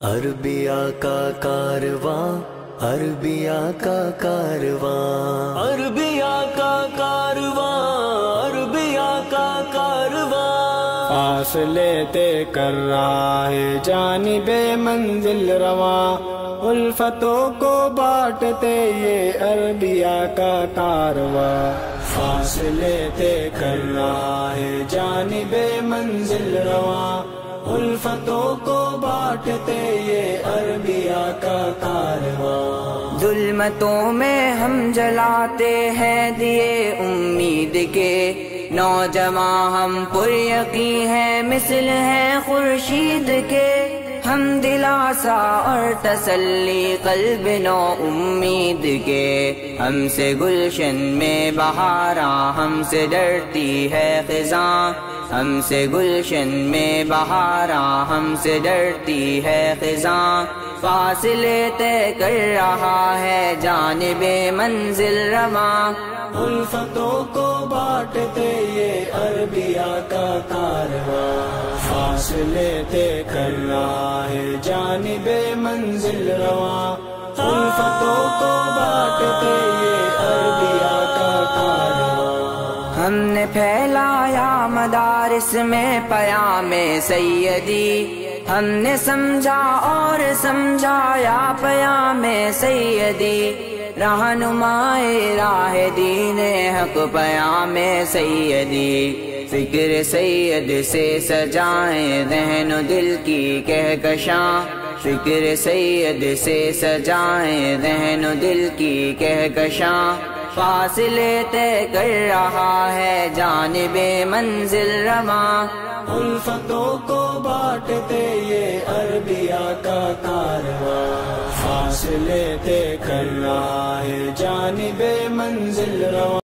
عربیہ کا کارواں، عربیہ کا کارواں، عربیہ کا کارواں، عربیہ کا کارواں، فاصلے طے کر رہا ہے جانب منزل رواں، الفتوں کو بانٹتے یہ عربیہ کا کارواں، فاصلے طے کر رہا ہے جانب منزل رواں، الفتوں کو بانٹتے یہ عربیہ کا کارواں۔ ظلمتوں میں ہم جلاتے ہیں دیے امید کے، نوجواں ہم پر یقین ہیں مثل ہیں خورشید کے، ہم دلاسا اور تسلی قلب نو امید کے، ہم سے گلشن میں بہاراں ہم سے ڈرتی ہے خزاں، ہم سے گلشن میں بہاراں ہم سے ڈرتی ہے خزاں، فاصلے طے کر رہا ہے جانب منزل رواں، الفتوں کو بانٹتے یہ عربیہ کا کارواں، فاصلے طے کر رہا ہے جانب منزل رواں، الفتوں کو بانٹتے یہ عربیہ کا کارواں۔ ہم نے پھیلایا مدارس میں پیام سیدی، ہم نے سمجھا اور سمجھایا پیام سیدی، رہنمائے راہ دین حق پیام سیدی، فکر سید سے سجائیں ذہن و دل کی کہکشاں، فکر سید سے سجائیں ذہن و دل کی کہکشاں، فاصلے طے کر رہا ہے جانب منزل رواں، الفتوں کو بانٹتے یہ عربیہ کا کارواں، فاصلے طے کر رہا ہے جانب منزل رواں۔